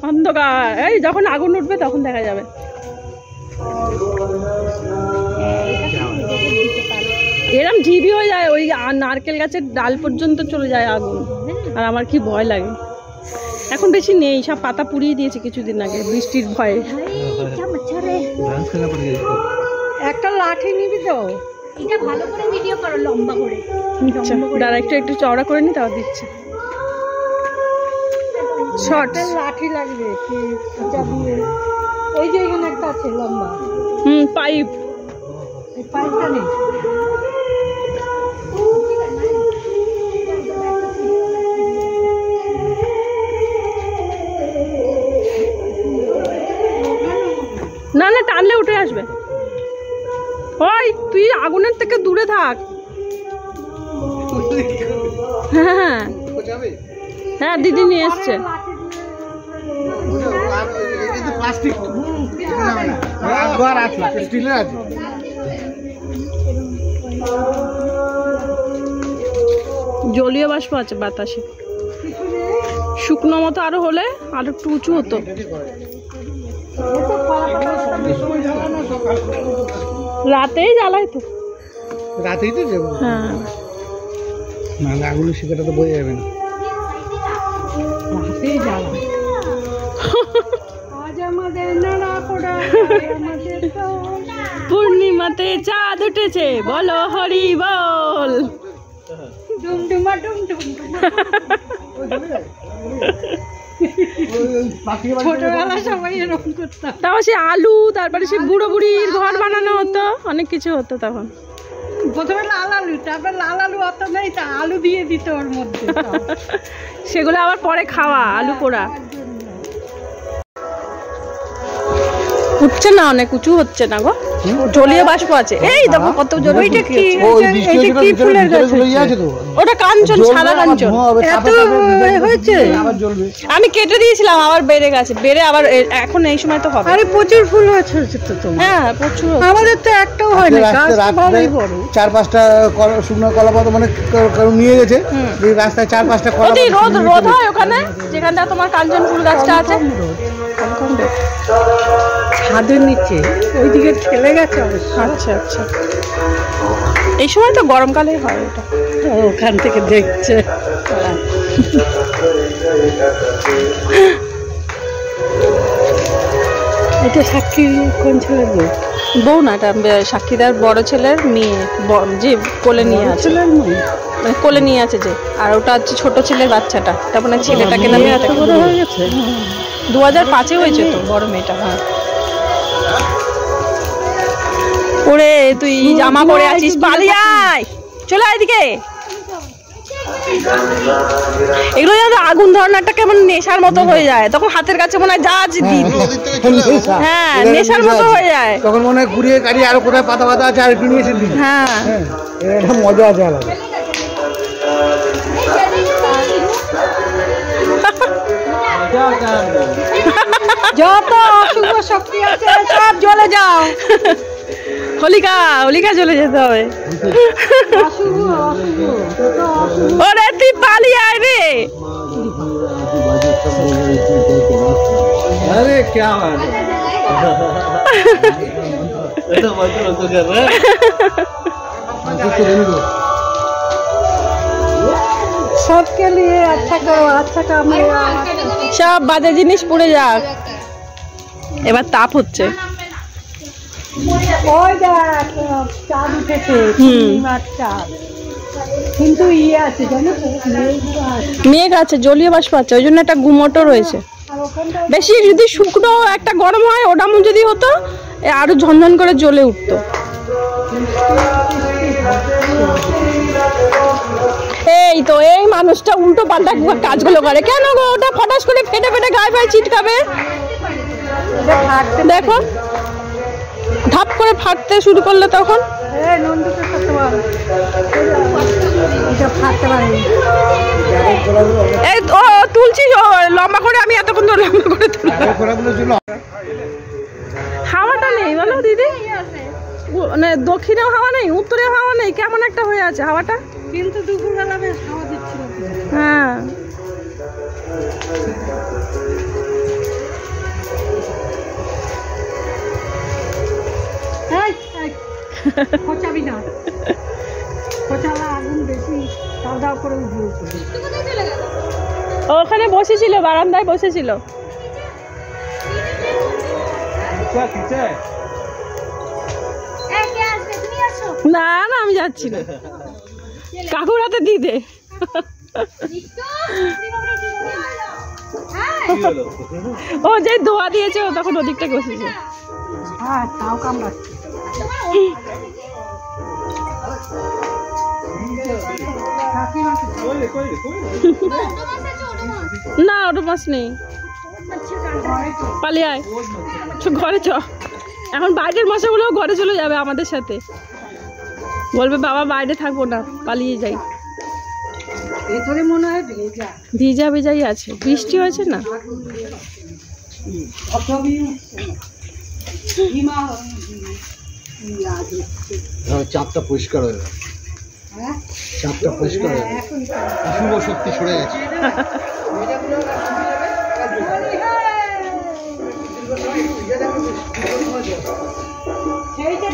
অন্ধকার, এই যখন আগুন উঠবে তখন দেখা যাবে। এরম ঢিবি হয়ে যায়, ওই নারকেল গাছের ডাল পর্যন্ত চলে যায় আগুন। আর আমার কি ভয় লাগে। এখন বেশি নেই, সব পাতা পুড়িয়ে দিয়েছে কিছুদিন আগে বৃষ্টির ভয়ে। একটা লাঠি নিবি তো, এটা ভালো করে ভিডিও করো লম্বা করে। দাঁড়া একটু চওড়া করে নি, তাও দিচ্ছে। শর্ট লাঠি লাগবে ওই যে এখানে একটা আছে লম্বা। পাইপ, এই পাইপটা নেই। না না, টানলে উঠে আসবে। ওই তুই আগুনের থেকে দূরে থাক। হ্যাঁ হ্যাঁ, দিদি নিয়ে এসছে। জলীয় বাষ্প আছে বাতাসে, শুকনো মতো আরো হলে আর একটু উঁচু হতো। রাতেই জ্বালাই তো, রাতেই তো যাবো। হ্যাঁ, নাহলে আগুনের শিকাটা তো বোঝা যাবে না। রাতেই জ্বালাই। পূর্ণিমাতে চাঁদ উঠেছে, বলো হরি বল। ডুমডুমা ডুমডুম। ছোটবেলা সবাই এরকম করতাম। তাও সে আলু, তারপরে সে বুড়ো বুড়ির ঘর বানানো হতো, অনেক কিছু হতো তখন। প্রথমে লাল আলু, তারপর লাল আলু অত নেই, তা আলু দিয়ে দিত ওর মধ্যে। সেগুলো আবার পরে খাওয়া, আলু পোড়া। উঠছে না, অনেক উঁচু হচ্ছে না গো, জলীয় বাষ্প আছে। এই দেখো কত জলীয়। ওইটা কি ফুলের গাছ? ওটা কাঞ্চন, সাদা কাঞ্চন। এত হয়েছে, আমি কেটে দিয়েছিলাম, আবার বেড়ে গেছে, বেড়ে আবার এখন এই সময় তো হবে। আরে প্রচুর ফুল হয়েছে তো তোমার। হ্যাঁ প্রচুর। আমাদের তো একটাও হয় না, চার পাঁচটা শুকনো কলা পাতা মানে নিয়ে গেছে রাস্তায়, চার পাঁচটা কলা। রোদ রোদ হয় ওখানে, যেখানটা তোমার কাঞ্চন ফুল গাছটা আছে। ছাদের নিচে ওইদিকে ঠেলে গেছে অবশ্য। আচ্ছা আচ্ছা, এই সময় তো গরমকালে হয় ওটা। ওখান থেকে দেখছে। এটা সাক্ষী কোন ছেলের বউ? বউ না, এটা সাক্ষীদার বড় ছেলের মেয়ে, যে কোলে নিয়ে আছে, মানে কোলে নিয়ে আছে যে। আর ওটা হচ্ছে ছোট ছেলের বাচ্চাটা, তারপরে ছেলেটাকে না এত বড় হয়ে গেছে। 2005-এ হয়েছে তো বড় মেয়েটা। হ্যাঁ, ওরে তুই জামা পরে আছিস, পালিয়ে আয়, চলে আয় এদিকে। এগুলো যেন আগুন ধরানোটা কেমন নেশার মতো হয়ে যায়, তখন হাতের কাছে মনে হয় যা দিই। হ্যাঁ, নেশার মতো হয়ে যায় তখন মনে হয় ঘুরিয়ে গাড়ি আরো কোথায় পাতা পাতা আছে আর একটু নিয়ে এসে দিই। হ্যাঁ, এটা মজা আছে আলাদা। যত অশুভ শক্তি আছে সব জ্বলে যাও। হোলিকা হোলিকা চলে যেতে হবে। ওরে তুই পালিয়ে আয় রে। अरे क्या बात है, ऐसा मत कर रहा है। सबके लिए अच्छा करो, अच्छा काम होगा। সব বাজে জিনিস পুড়ে যাক। এবার তাপ হচ্ছে। ওই দেখ চাঁদ উঠেছে, চাঁদ, কিন্তু ইয়ে আছে জানো, মেঘ আছে, জলীয় বাষ্প আছে, ওই জন্য একটা গুমোটো রয়েছে। বেশি যদি শুকনো একটা গরম হয়, ওটা যদি হতো আরো ঝনঝন করে জ্বলে উঠতো। এই তো এই মানুষটা উল্টো পাল্টা কাজগুলো করে কেন গো? ওটা ফটাস করে ফেটে ফেটে গায়ে গায়ে ছিটকাবে, দেখো ধাপ করে ফাটতে শুরু করলে তখন। এই ও তুলছি লম্বা করে, আমি এতক্ষণ ধরে লম্বা করে তুললাম। হাওয়াটা নেই বলো দিদি, মানে দক্ষিণেও হাওয়া নেই, উত্তরেও হাওয়া নেই, কেমন একটা হয়ে আছে হাওয়াটা। কিন্তু দুপুরবেলা বেশ হাওয়া দিচ্ছিল। হ্যাঁ, খোঁচাবি না, খোঁচালা আগুন বেশি দাও দাও করে উঠবে। ওখানে বসেছিল, বারান্দায় বসেছিল। না না আমি যাচ্ছি না, কাকুর হাতে দিয়ে দে। ও যে দোয়া দিয়েছে ও তখন ওদিকটা বসেছে। হ্যাঁ তাও কামড়াচ্ছে। না ওটা মাছ নেই, পালিয়ে আয়, ঘরে চ। এখন বাইরের মশাগুলো ঘরে চলে যাবে আমাদের সাথে, বলবে বাবা বাইরে থাকবো না, পালিয়ে যাই। ভেতরে মনে হয় ভেজা ভিজা ভিজাই আছে, বৃষ্টি হয়েছে না। চাপটা পরিষ্কার হয়ে গেছে, চাপটা পরিষ্কার হয়ে গেছে, অশুভ শক্তি সরে গেছে। সেইটা